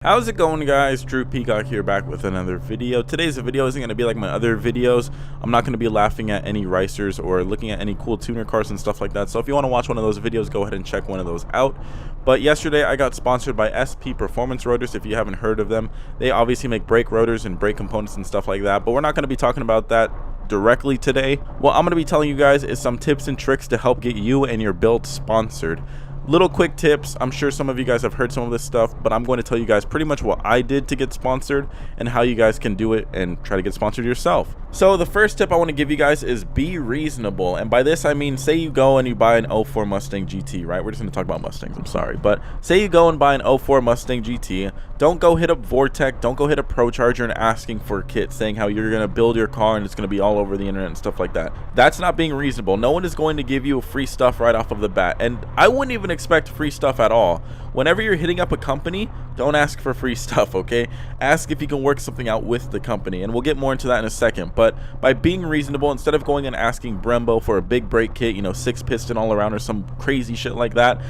How's it going, guys? Drew Peacock here, back with another video. Today's video isn't going to be like my other videos. I'm not going to be laughing at any racers or looking at any cool tuner cars and stuff like that. So if you want to watch one of those videos, go ahead and check one of those out. But yesterday I got sponsored by SP Performance Rotors. If you haven't heard of them, they obviously make brake rotors and brake components and stuff like that, but we're not going to be talking about that directly today. What I'm going to be telling you guys is some tips and tricks to help get you and your build sponsored. Little quick tips. I'm sure some of you guys have heard some of this stuff, but I'm going to tell you guys pretty much what I did to get sponsored and how you guys can do it and try to get sponsored yourself. So the first tip I want to give you guys is be reasonable. And by this I mean, say you go and you buy an 04 Mustang GT, right? We're just going to talk about Mustangs, I'm sorry. But say you go and buy an 04 Mustang GT. Don't go hit up Vortec, don't go hit up ProCharger and asking for a kit saying how you're going to build your car and it's going to be all over the internet and stuff like that. That's not being reasonable. No one is going to give you free stuff right off of the bat. And I wouldn't even expect free stuff at all. Whenever you're hitting up a company, don't ask for free stuff, okay? Ask if you can work something out with the company, and we'll get more into that in a second. But by being reasonable, instead of going and asking Brembo for a big brake kit, you know, 6-piston all around or some crazy shit like that,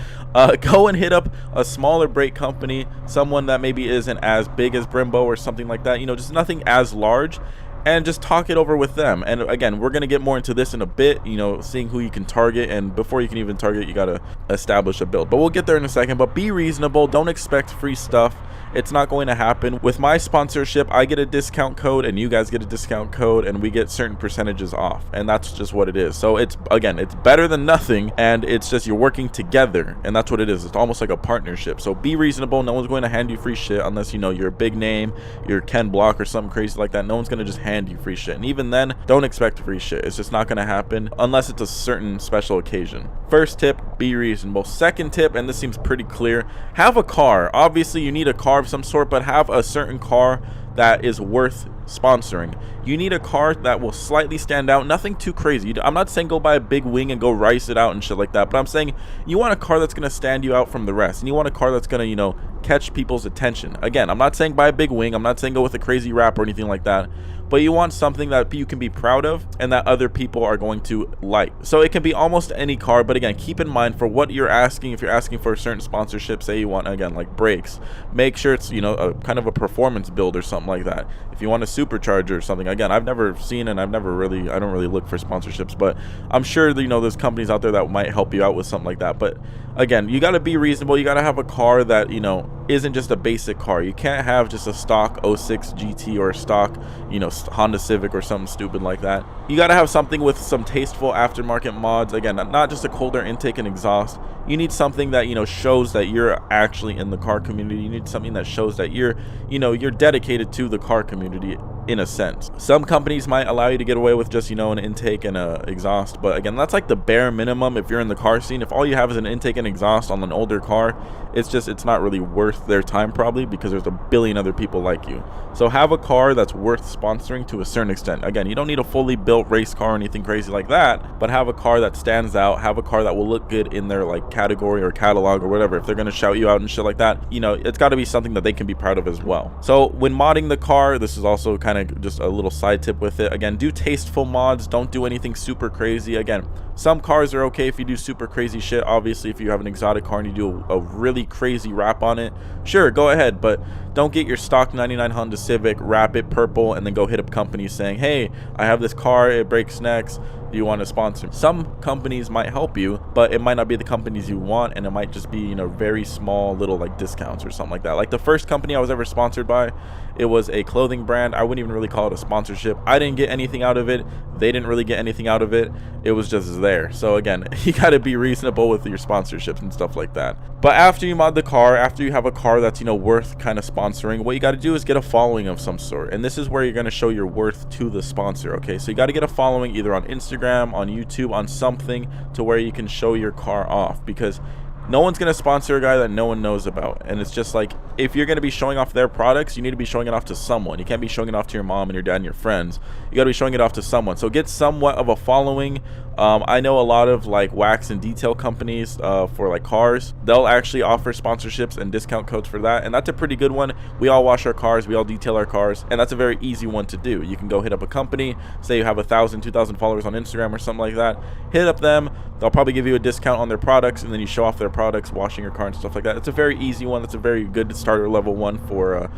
go and hit up a smaller brake company, someone that maybe isn't as big as Brembo or something like that, you know, just nothing as large, and just talk it over with them. And again, we're going to get more into this in a bit, you know, seeing who you can target, and before you can even target, you got to establish a build. But we'll get there in a second. But be reasonable, don't expect free stuff. It's not going to happen. With my sponsorship, I get a discount code and you guys get a discount code, and we get certain percentages off, and that's just what it is. So it's, again, it's better than nothing, and it's just you're working together, and that's what it is. It's almost like a partnership. So be reasonable. No one's going to hand you free shit unless, you know, you're a big name, you're Ken Block or something crazy like that. No one's going to just hand you free shit, and even then, don't expect free shit. It's just not going to happen unless it's a certain special occasion. First tip, be reasonable. Second tip, and this seems pretty clear, have a car. Obviously you need a car of some sort, but have a certain car that is worth sponsoring. You need a car that will slightly stand out, nothing too crazy. I'm not saying go buy a big wing and go rice it out and shit like that, but I'm saying you want a car that's going to stand you out from the rest, and you want a car that's going to, you know, catch people's attention. Again, I'm not saying buy a big wing, I'm not saying go with a crazy wrap or anything like that, but you want something that you can be proud of and that other people are going to like. So it can be almost any car, but again, keep in mind for what you're asking. If you're asking for a certain sponsorship, say you want, again, like brakes, make sure it's, you know, a kind of a performance build or something like that. If you want a supercharger or something, again, I've never seen, and I don't really look for sponsorships, but I'm sure that, you know, there's companies out there that might help you out with something like that. But again, you got to be reasonable. You got to have a car that, you know, isn't just a basic car. You can't have just a stock 06 GT or a stock, you know, Honda Civic or something stupid like that. You got to have something with some tasteful aftermarket mods. Again, not just a cold air intake and exhaust. You need something that, you know, shows that you're actually in the car community. You need something that shows that you're, you know, you're dedicated to the car community in a sense. Some companies might allow you to get away with just, you know, an intake and a exhaust, but again, that's like the bare minimum if you're in the car scene. If all you have is an intake and exhaust on an older car, it's not really worth their time, probably, because there's a billion other people like you. So have a car that's worth sponsoring to a certain extent. Again, you don't need a fully built race car or anything crazy like that, but have a car that stands out, have a car that will look good in their like category or catalog or whatever. If they're going to shout you out and shit like that, you know, it's got to be something that they can be proud of as well. So when modding the car, this is also kind of just a little side tip with it. Again, do tasteful mods, don't do anything super crazy. Again, some cars are okay if you do super crazy shit. Obviously, if you have an exotic car and you do a really crazy wrap on it, sure, go ahead, but don't get your stock 99 Honda Civic, wrap it purple, and then go hit up companies saying, hey, I have this car, it breaks necks, do you want to sponsor? Some companies might help you, but it might not be the companies you want, and it might just be, you know, very small little like discounts or something like that. Like the first company I was ever sponsored by, it was a clothing brand. I wouldn't even really call it a sponsorship. I didn't get anything out of it. They didn't really get anything out of it. It was just there. So again, you got to be reasonable with your sponsorships and stuff like that. But after you mod the car, after you have a car that's, you know, worth kind of sponsoring, what you got to do is get a following of some sort. And this is where you're going to show your worth to the sponsor, okay? So you got to get a following either on Instagram, on YouTube, on something to where you can show your car off, because no one's going to sponsor a guy that no one knows about. And it's just like, if you're going to be showing off their products, you need to be showing it off to someone. You can't be showing it off to your mom and your dad and your friends. You got to be showing it off to someone. So get somewhat of a following. I know a lot of like wax and detail companies for like cars. They'll actually offer sponsorships and discount codes for that, and that's a pretty good one. We all wash our cars, we all detail our cars, and that's a very easy one to do. You can go hit up a company, say you have 1,000, 2,000 followers on Instagram or something like that, hit up them. They'll probably give you a discount on their products, and then you show off their products, washing your car and stuff like that. It's a very easy one. That's a very good starter level one for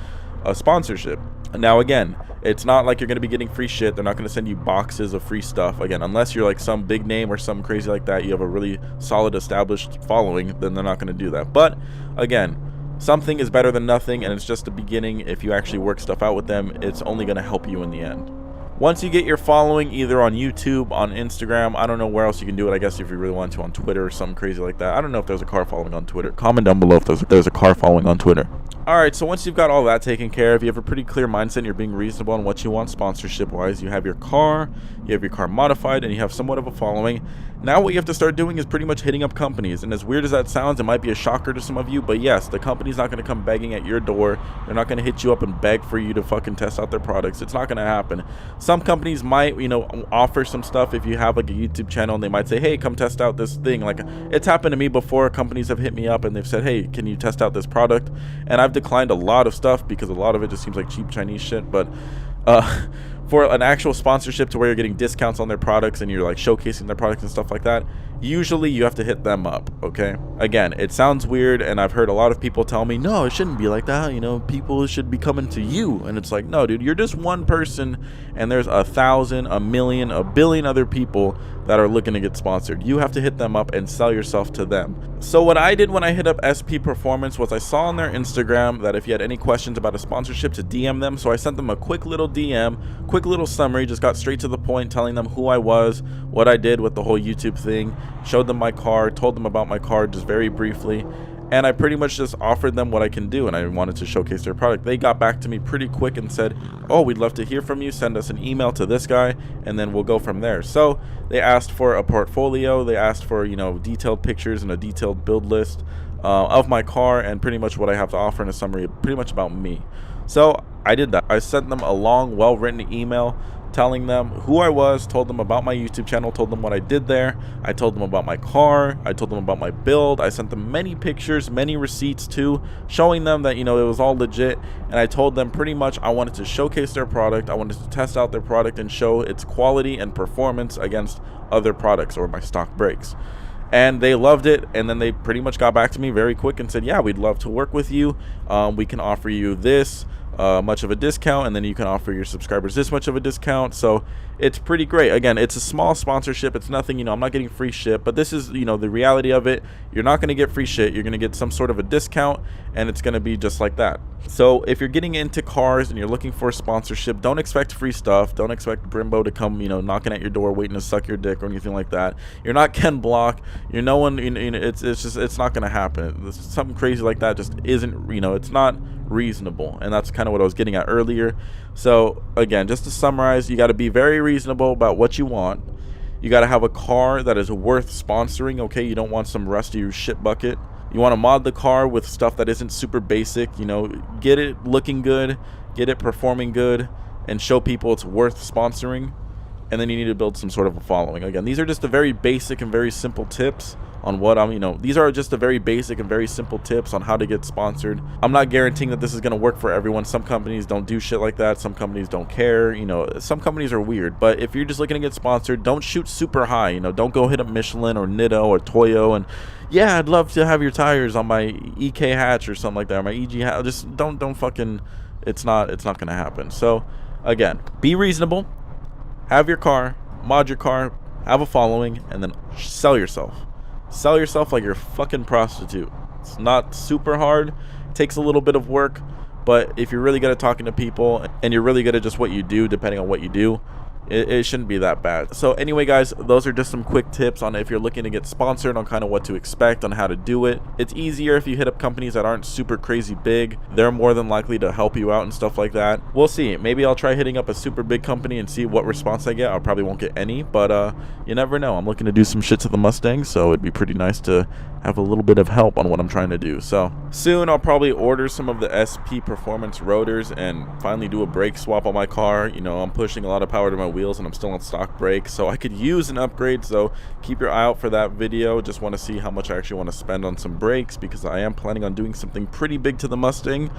a sponsorship. Now again, it's not like you're going to be getting free shit. They're not going to send you boxes of free stuff. Again, unless you're like some big name or something crazy like that, you have a really solid established following, then they're not going to do that. But again, something is better than nothing, and it's just the beginning. If you actually work stuff out with them, it's only going to help you in the end. Once you get your following, either on YouTube, on Instagram, I don't know where else you can do it. I guess if you really want to on Twitter or something crazy like that. I don't know if there's a car following on Twitter. Comment down below if there's a car following on Twitter. Alright, so once you've got all that taken care of, you have a pretty clear mindset and you're being reasonable on what you want sponsorship-wise. You have your car, you have your car modified, and you have somewhat of a following. Now what you have to start doing is pretty much hitting up companies. And as weird as that sounds, it might be a shocker to some of you, but yes, the company's not going to come begging at your door. They're not going to hit you up and beg for you to fucking test out their products. It's not going to happen. Some companies might, offer some stuff if you have like a YouTube channel, and they might say, hey, come test out this thing. Like, it's happened to me before. Companies have hit me up and they've said, hey, can you test out this product? And I've declined a lot of stuff because a lot of it just seems like cheap Chinese shit. But for an actual sponsorship to where you're getting discounts on their products and you're like showcasing their products and stuff like that, usually you have to hit them up. Okay, again, it sounds weird, and I've heard a lot of people tell me, no, it shouldn't be like that, people should be coming to you. And it's like, no, dude, you're just one person and there's 1,000, 1,000,000, 1,000,000,000 other people that are looking to get sponsored. You have to hit them up and sell yourself to them. So what I did when I hit up SP Performance was I saw on their Instagram that if you had any questions about a sponsorship, to DM them. So I sent them a quick little DM, quick little summary, just got straight to the point, telling them who I was, what I did with the whole YouTube thing, showed them my car, told them about my car just very briefly, and I pretty much just offered them what I can do, and I wanted to showcase their product. They got back to me pretty quick and said, oh, we'd love to hear from you, send us an email to this guy, and then we'll go from there. So they asked for a portfolio, they asked for detailed pictures and a detailed build list of my car, and pretty much what I have to offer in a summary, pretty much about me. So I did that. I sent them a long, well-written email telling them who I was, told them about my YouTube channel, told them what I did there. I told them about my car. I told them about my build. I sent them many pictures, many receipts too, showing them that, it was all legit. And I told them pretty much I wanted to showcase their product. I wanted to test out their product and show its quality and performance against other products or my stock brakes. And they loved it, and then they pretty much got back to me very quick and said, yeah, we'd love to work with you. We can offer you this much of a discount, and then you can offer your subscribers this much of a discount. So it's pretty great. Again, it's a small sponsorship. It's nothing, I'm not getting free shit, but this is, the reality of it. You're not going to get free shit. You're going to get some sort of a discount, and it's going to be just like that. So if you're getting into cars and you're looking for a sponsorship, don't expect free stuff. Don't expect Brembo to come, knocking at your door waiting to suck your dick or anything like that. You're not Ken Block. You're no one. It's not going to happen. Something crazy like that just isn't. It's not reasonable, and that's kind of what I was getting at earlier. So again, just to summarize, you got to be very reasonable about what you want. You got to have a car that is worth sponsoring. Okay, you don't want some rusty shit bucket. You want to mod the car with stuff that isn't super basic. Get it looking good, get it performing good, and show people it's worth sponsoring. And then you need to build some sort of a following. Again, these are just the very basic and very simple tips on what these are just the very basic and very simple tips on how to get sponsored. I'm not guaranteeing that this is going to work for everyone. Some companies don't do shit like that. Some companies don't care. Some companies are weird. But if you're just looking to get sponsored, don't shoot super high. Don't go hit up Michelin or Nitto or Toyo and, yeah, I'd love to have your tires on my EK hatch or something like that, or my EG hatch. Just don't fucking, it's not going to happen. So again, be reasonable. Have your car, mod your car, have a following, and then sell yourself. Sell yourself like you're a fucking prostitute. It's not super hard. It takes a little bit of work, but if you're really good at talking to people and you're really good at just what you do, depending on what you do, it shouldn't be that bad. So anyway, guys, those are just some quick tips on if you're looking to get sponsored, on kind of what to expect, on how to do it. It's easier if you hit up companies that aren't super crazy big. They're more than likely to help you out and stuff like that. We'll see. Maybe I'll try hitting up a super big company and see what response I get. I probably won't get any, but you never know. I'm looking to do some shit to the Mustang, so it'd be pretty nice to have a little bit of help on what I'm trying to do. So soon I'll probably order some of the SP Performance rotors and finally do a brake swap on my car. You know, I'm pushing a lot of power to my wheels and I'm still on stock brakes, so I could use an upgrade. So keep your eye out for that video. Just want to see how much I actually want to spend on some brakes, because I am planning on doing something pretty big to the Mustang.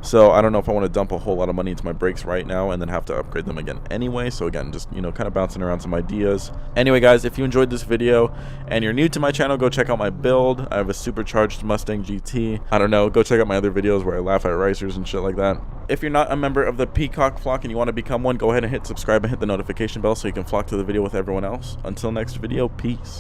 So I don't know if I want to dump a whole lot of money into my brakes right now and then have to upgrade them again anyway. So again, just, you know, kind of bouncing around some ideas. Anyway guys, if you enjoyed this video and you're new to my channel, go check out my build. I have a supercharged Mustang GT. I don't know, go check out my other videos where I laugh at racers and shit like that. If you're not a member of the Peacock flock and you want to become one, go ahead and hit subscribe and hit the notification bell so you can flock to the video with everyone else. Until next video, peace.